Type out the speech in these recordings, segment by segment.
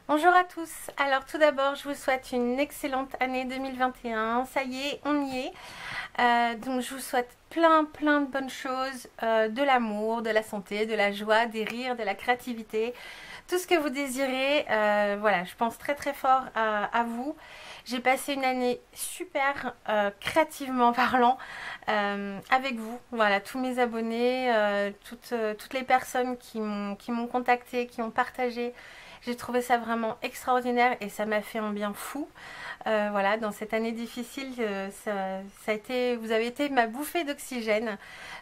Bonjour à tous. Alors tout d'abord, je vous souhaite une excellente année 2021. Ça y est, on y est. Donc je vous souhaite plein de bonnes choses, de l'amour, de la santé, de la joie, des rires, de la créativité, tout ce que vous désirez. Voilà, je pense très fort à vous. J'ai passé une année super créativement parlant avec vous. Voilà, tous mes abonnés, toutes les personnes qui m'ont contacté, qui ont partagé. J'ai trouvé ça vraiment extraordinaire et ça m'a fait un bien fou. Voilà, dans cette année difficile, ça a été, vous avez été ma bouffée d'oxygène.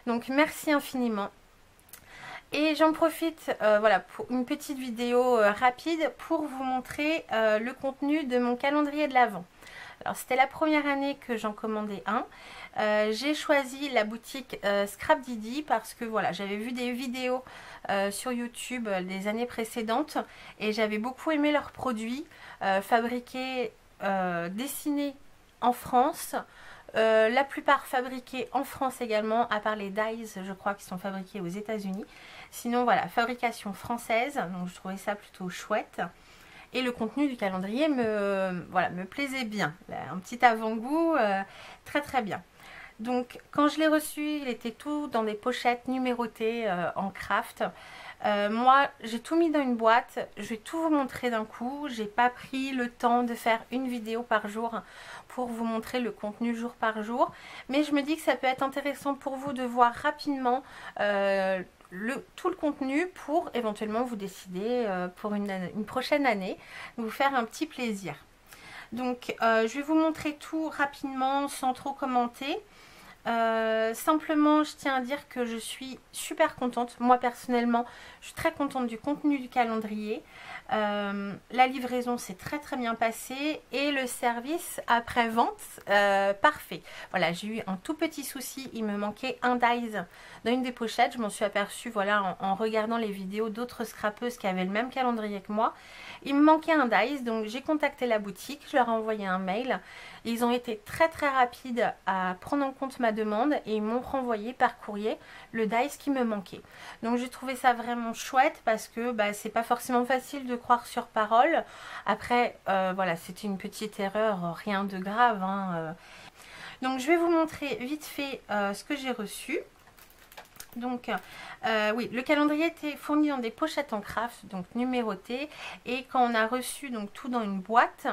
Donc merci infiniment. Et j'en profite voilà, pour une petite vidéo rapide pour vous montrer le contenu de mon calendrier de l'Avent. Alors c'était la première année que j'en commandais un. J'ai choisi la boutique Scrap Didi parce que voilà, j'avais vu des vidéos sur YouTube des années précédentes et j'avais beaucoup aimé leurs produits fabriqués, dessinés en France. La plupart fabriqués en France également, à part les dies, je crois, qui sont fabriqués aux États-Unis. Sinon, voilà, fabrication française, donc je trouvais ça plutôt chouette. Et le contenu du calendrier me plaisait bien. Un petit avant-goût, très bien. Donc, quand je l'ai reçu, il était tout dans des pochettes numérotées en craft. Moi, j'ai tout mis dans une boîte. Je vais tout vous montrer d'un coup. J'ai pas pris le temps de faire une vidéo par jour pour vous montrer le contenu jour par jour. Mais je me dis que ça peut être intéressant pour vous de voir rapidement tout le contenu pour éventuellement vous décider pour une prochaine année, vous faire un petit plaisir. Donc, je vais vous montrer tout rapidement sans trop commenter. Simplement, je tiens à dire que je suis super contente. Moi, personnellement, je suis très contente du contenu du calendrier. La livraison s'est très bien passée et le service après-vente, parfait. Voilà, j'ai eu un tout petit souci. Il me manquait un dies dans une des pochettes. Je m'en suis aperçue voilà, en regardant les vidéos d'autres scrapeuses qui avaient le même calendrier que moi. Il me manquait un dies, donc j'ai contacté la boutique. Je leur ai envoyé un mail. Ils ont été très rapides à prendre en compte ma demande et ils m'ont renvoyé par courrier le dies qui me manquait. Donc j'ai trouvé ça vraiment chouette parce que c'est pas forcément facile de croire sur parole. Après, voilà, c'était une petite erreur, rien de grave. Hein. Donc je vais vous montrer vite fait ce que j'ai reçu. Donc oui, le calendrier était fourni dans des pochettes en craft, donc numérotées, et quand on a reçu donc tout dans une boîte,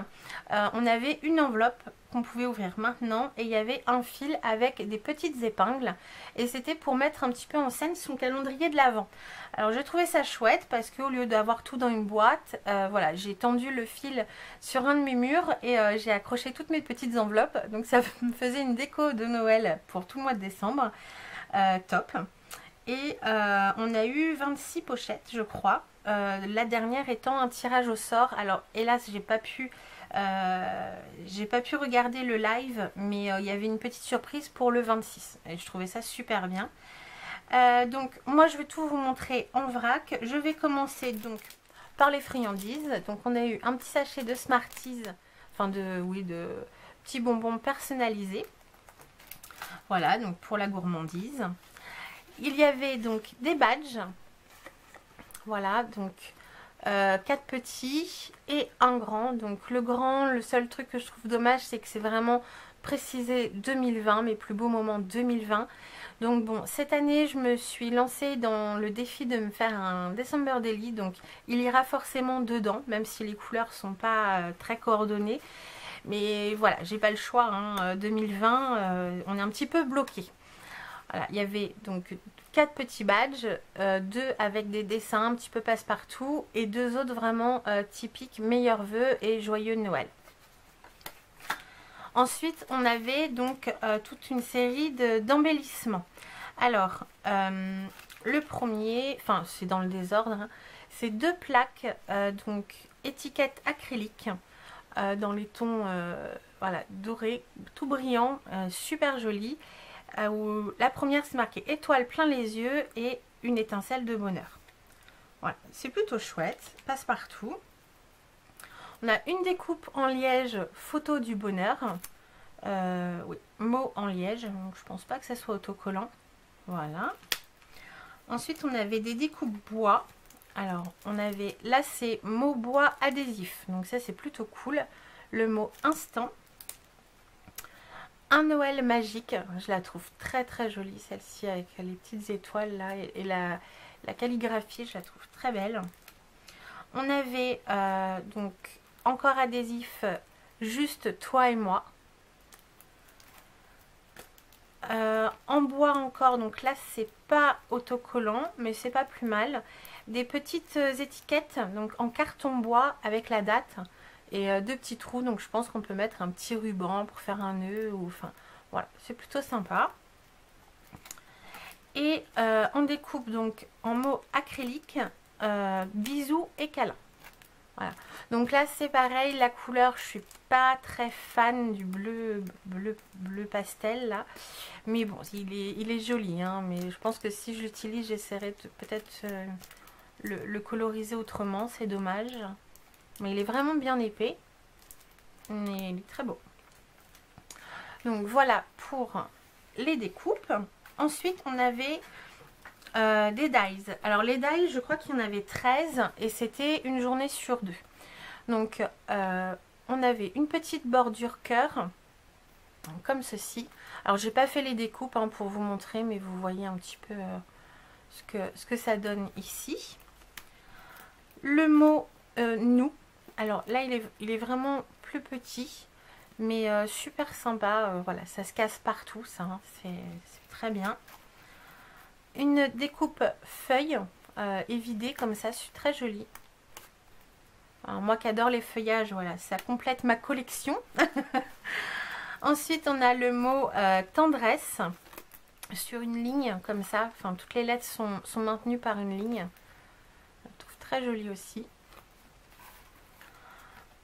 on avait une enveloppe qu'on pouvait ouvrir maintenant et il y avait un fil avec des petites épingles et c'était pour mettre un petit peu en scène son calendrier de l'Avent. Alors j'ai trouvé ça chouette parce qu'au lieu d'avoir tout dans une boîte, voilà, j'ai tendu le fil sur un de mes murs et j'ai accroché toutes mes petites enveloppes, donc ça me faisait une déco de Noël pour tout le mois de décembre. Top. Et on a eu 26 pochettes, je crois. La dernière étant un tirage au sort. Alors, hélas, j'ai pas pu regarder le live, mais il y avait une petite surprise pour le 26. Et je trouvais ça super bien. Donc, moi, je vais tout vous montrer en vrac. Je vais commencer donc par les friandises. Donc, on a eu un petit sachet de Smarties, enfin de petits bonbons personnalisés. Voilà, donc pour la gourmandise. Il y avait donc des badges. Voilà, donc 4 petits et un grand. Donc le grand, le seul truc que je trouve dommage, c'est que c'est vraiment précisé 2020, mes plus beaux moments 2020. Donc bon, cette année, je me suis lancée dans le défi de me faire un December Daily. Donc il ira forcément dedans, même si les couleurs sont pas très coordonnées. Mais voilà, j'ai pas le choix. Hein. 2020, on est un petit peu bloqué. Voilà, il y avait donc 4 petits badges, 2 avec des dessins un petit peu passe-partout et 2 autres vraiment typiques meilleurs vœux et joyeux Noël. Ensuite, on avait donc toute une série d'embellissements. Alors, le premier, enfin c'est dans le désordre, hein, c'est 2 plaques, donc étiquette acrylique dans les tons voilà, dorés, tout brillant, super joli. Où la première c'est marqué étoile plein les yeux et une étincelle de bonheur. Voilà, c'est plutôt chouette, passe partout. On a une découpe en liège photo du bonheur. Oui, mot en liège, donc je pense pas que ça soit autocollant. Voilà. Ensuite on avait des découpes bois Alors, on avait, là c'est mot bois adhésif, donc ça c'est plutôt cool. Le mot instant. Un Noël magique, je la trouve très très jolie celle-ci avec les petites étoiles là et la calligraphie, je la trouve très belle. On avait donc encore adhésif, juste toi et moi. En bois encore, donc là c'est pas autocollant mais c'est pas plus mal. Des petites étiquettes donc en carton bois avec la date et deux petits trous, donc je pense qu'on peut mettre un petit ruban pour faire un nœud ou enfin voilà, c'est plutôt sympa. Et on découpe donc en mots acryliques, bisous et câlins. Voilà, donc là c'est pareil, la couleur je suis pas très fan du bleu pastel là, mais bon il est joli hein, mais je pense que si je l'utilise j'essaierai peut-être le coloriser autrement, c'est dommage, mais il est vraiment bien épais, mais il est très beau. Donc voilà pour les découpes. Ensuite on avait des dies. Alors les dies, je crois qu'il y en avait 13 et c'était une journée sur 2. Donc on avait une petite bordure cœur comme ceci. Alors j'ai pas fait les découpes hein, pour vous montrer, mais vous voyez un petit peu ce que ça donne ici. Le mot nous. Alors là il est vraiment plus petit, mais super sympa. Voilà, ça se casse partout, ça hein, c'est très bien. Une découpe feuille évidée comme ça, c'est très joli. Alors, moi qui adore les feuillages, voilà, ça complète ma collection. Ensuite, on a le mot tendresse sur une ligne comme ça. Enfin, toutes les lettres sont maintenues par une ligne. Je la trouve très jolie aussi.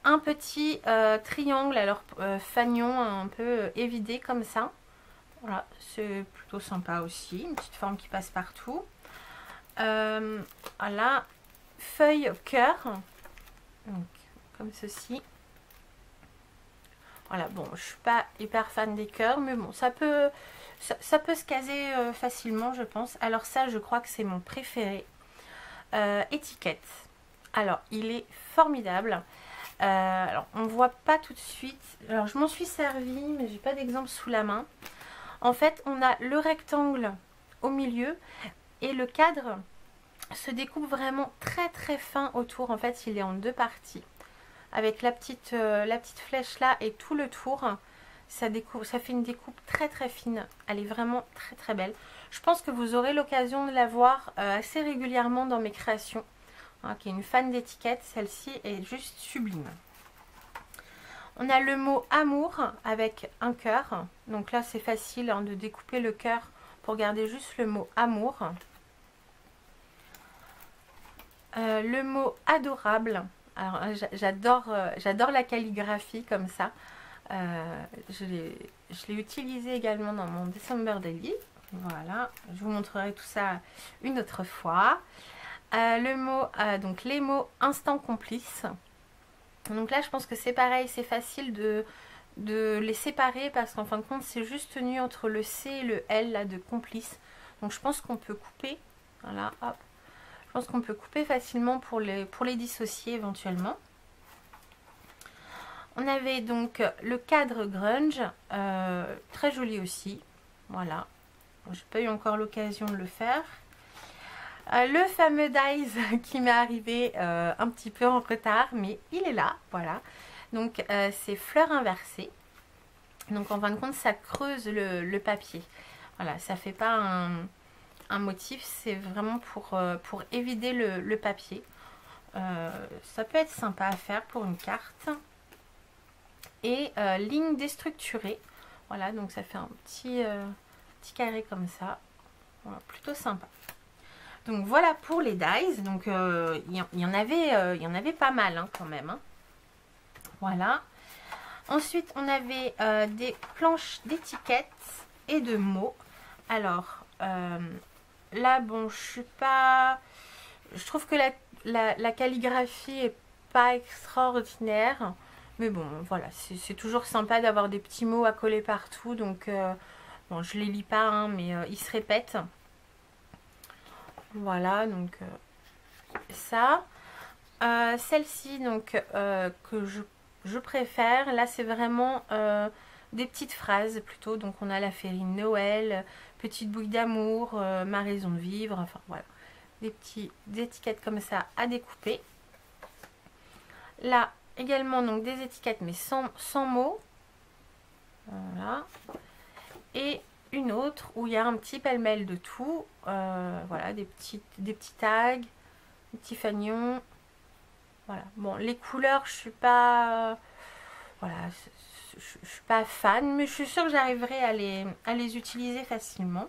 Un petit triangle, alors fanion un peu évidé comme ça. Voilà, c'est plutôt sympa aussi. Une petite forme qui passe partout. Voilà, feuille cœur. Donc, comme ceci. Voilà, bon, je suis pas hyper fan des cœurs, mais bon, ça peut se caser facilement, je pense. Alors ça, je crois que c'est mon préféré. Étiquette. Alors, il est formidable. Alors, on voit pas tout de suite. Alors, je m'en suis servi, mais j'ai pas d'exemple sous la main. En fait, on a le rectangle au milieu et le cadre se découpe vraiment très très fin autour. En fait, il est en deux parties. Avec la petite flèche là et tout le tour, ça fait une découpe très très fine. Elle est vraiment très très belle. Je pense que vous aurez l'occasion de la voir assez régulièrement dans mes créations. Hein, qui est une fan d'étiquette, celle-ci est juste sublime. On a le mot amour avec un cœur. Donc là, c'est facile hein, de découper le cœur pour garder juste le mot amour. Le mot adorable. Alors j'adore la calligraphie comme ça. Je l'ai utilisé également dans mon December Daily. Voilà, je vous montrerai tout ça une autre fois. Le mot, donc les mots instant complice. Donc là je pense que c'est pareil, c'est facile de les séparer parce qu'en fin de compte c'est juste tenu entre le C et le L là de complice. Donc je pense qu'on peut couper. Voilà, hop. Je pense qu'on peut couper facilement pour les dissocier éventuellement. On avait donc le cadre grunge, très joli aussi. Voilà, bon, j'ai pas eu encore l'occasion de le faire. Le fameux dies qui m'est arrivé un petit peu en retard, mais il est là, voilà. Donc c'est fleurs inversées. Donc en fin de compte, ça creuse le papier. Voilà, ça fait pas un motif, c'est vraiment pour évider le papier. Ça peut être sympa à faire pour une carte. Et ligne déstructurée. Voilà, donc ça fait un petit carré comme ça. Voilà, plutôt sympa. Donc voilà pour les dies. Donc il y en avait pas mal hein, quand même. Hein. Voilà. Ensuite on avait des planches d'étiquettes et de mots. Alors là bon je trouve que la calligraphie est pas extraordinaire. Mais bon voilà, c'est toujours sympa d'avoir des petits mots à coller partout. Donc bon je les lis pas hein, mais ils se répètent. Voilà, donc ça. Celle-ci donc que je préfère, là c'est vraiment des petites phrases plutôt. Donc on a la féerie de Noël, petite bouille d'amour, ma raison de vivre, enfin voilà, des étiquettes comme ça à découper. Là également donc des étiquettes mais sans mots, voilà. Et une autre où il y a un petit pêle-mêle de tout, voilà, des petits tags, des petits fanions. Voilà. Bon, les couleurs, je suis pas, voilà, je suis pas fan, mais je suis sûre que j'arriverai à les utiliser facilement.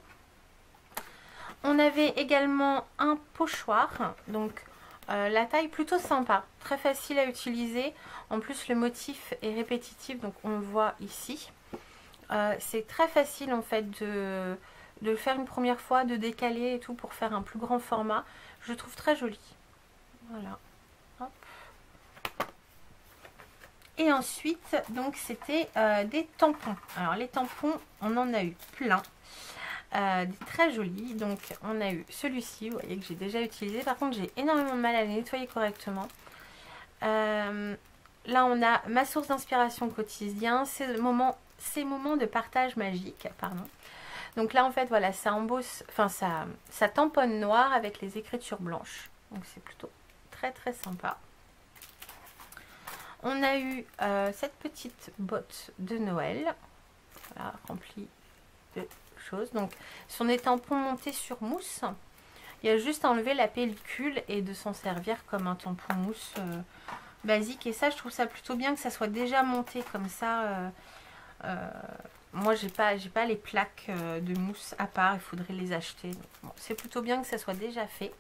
On avait également un pochoir, donc la taille plutôt sympa, très facile à utiliser. En plus, le motif est répétitif, donc on le voit ici. C'est très facile en fait de le faire une première fois, de décaler et tout pour faire un plus grand format. Je le trouve très joli. Voilà. Hop. Et ensuite, donc c'était des tampons. Alors les tampons, on en a eu plein. Des très jolis. Donc on a eu celui-ci, vous voyez que j'ai déjà utilisé. Par contre, j'ai énormément de mal à les nettoyer correctement. Là, on a ma source d'inspiration quotidien. Ces moments de partage magique, pardon. Donc là, en fait, voilà, ça embosse, enfin ça tamponne noir avec les écritures blanches. Donc c'est plutôt très très sympa. On a eu cette petite botte de Noël, voilà, remplie de choses. Donc, ce sont des tampons montés sur mousse. Il y a juste à enlever la pellicule et de s'en servir comme un tampon mousse basique. Et ça, je trouve ça plutôt bien que ça soit déjà monté comme ça. Moi, j'ai pas les plaques de mousse à part. Il faudrait les acheter. Bon, c'est plutôt bien que ça soit déjà fait.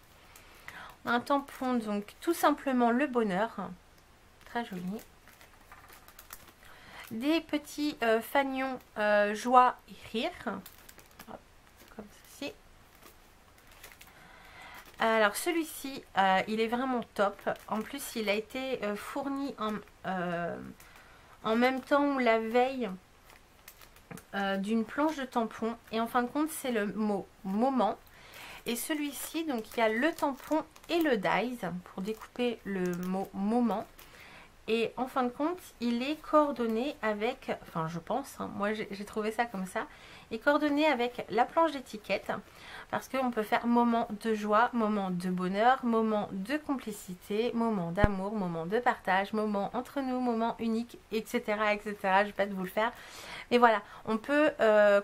Un tampon, donc tout simplement le bonheur. Très joli. Des petits fanions joie et rire. Hop, comme ceci. Alors celui-ci, il est vraiment top. En plus, il a été fourni en même temps ou la veille d'une planche de tampon. Et en fin de compte, c'est le mot moment. Et celui-ci, donc il y a le tampon et le dies pour découper le mot moment. Et en fin de compte, il est coordonné avec, enfin je pense, hein, moi j'ai trouvé ça comme ça, est coordonné avec la planche d'étiquette. Parce qu'on peut faire moment de joie, moment de bonheur, moment de complicité, moment d'amour, moment de partage, moment entre nous, moment unique, etc. etc. Je vais pas vous le faire. Mais voilà, on peut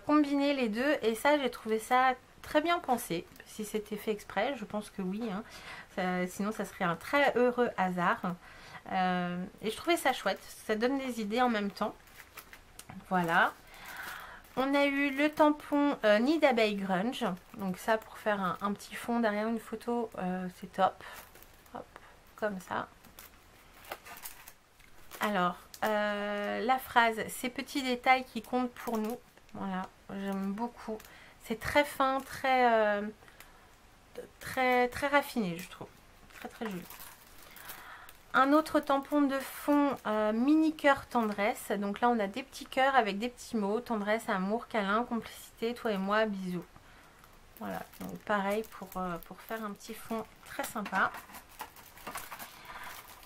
combiner les deux et ça, j'ai trouvé ça très bien pensé. Si c'était fait exprès, je pense que oui. Hein. Sinon, ça serait un très heureux hasard. Et je trouvais ça chouette, ça donne des idées en même temps. Voilà. On a eu le tampon Nid d'abeille grunge. Donc ça pour faire un petit fond derrière une photo, c'est top. Hop, comme ça. Alors, la phrase, ces petits détails qui comptent pour nous. Voilà, j'aime beaucoup. C'est très fin, très raffiné, je trouve. Très très joli. Un autre tampon de fond mini cœur tendresse. Donc là on a des petits cœurs avec des petits mots. Tendresse, amour, câlin, complicité, toi et moi, bisous. Voilà, donc pareil pour faire un petit fond très sympa.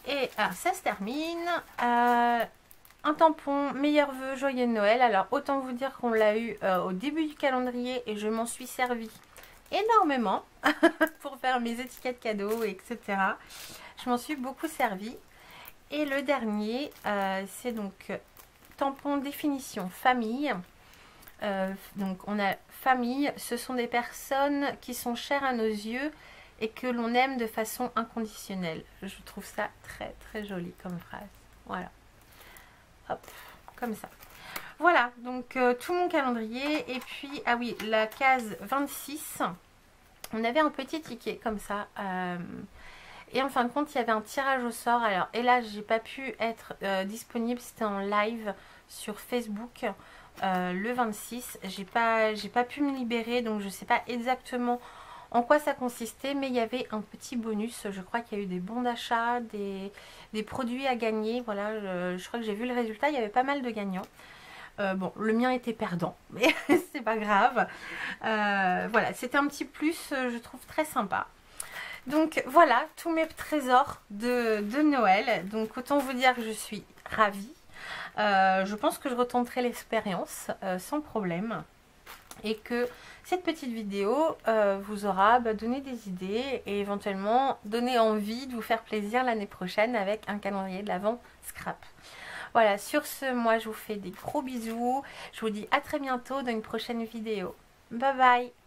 Et ça se termine. Un tampon meilleurs vœux, joyeux Noël. Alors autant vous dire qu'on l'a eu au début du calendrier et je m'en suis servi énormément pour faire mes étiquettes cadeaux, etc. Je m'en suis beaucoup servi. Et le dernier, c'est donc tampon définition famille. Donc on a famille, ce sont des personnes qui sont chères à nos yeux et que l'on aime de façon inconditionnelle. Je trouve ça très très joli comme phrase. Voilà. Hop, comme ça. Voilà, donc tout mon calendrier. Et puis, ah oui, la case 26, on avait un petit ticket comme ça. Et en fin de compte, il y avait un tirage au sort. Alors, et là, j'ai pas pu être disponible. C'était en live sur Facebook le 26. J'ai pas pu me libérer, donc je sais pas exactement en quoi ça consistait. Mais il y avait un petit bonus. Je crois qu'il y a eu des bons d'achat, des produits à gagner. Voilà, je crois que j'ai vu le résultat. Il y avait pas mal de gagnants. Bon, le mien était perdant, mais c'est pas grave. Voilà, c'était un petit plus, je trouve très sympa. Donc voilà, tous mes trésors de Noël. Donc autant vous dire que je suis ravie. Je pense que je retenterai l'expérience sans problème. Et que cette petite vidéo vous aura donné des idées et éventuellement donné envie de vous faire plaisir l'année prochaine avec un calendrier de l'Avent scrap. Voilà, sur ce, moi je vous fais des gros bisous. Je vous dis à très bientôt dans une prochaine vidéo. Bye bye!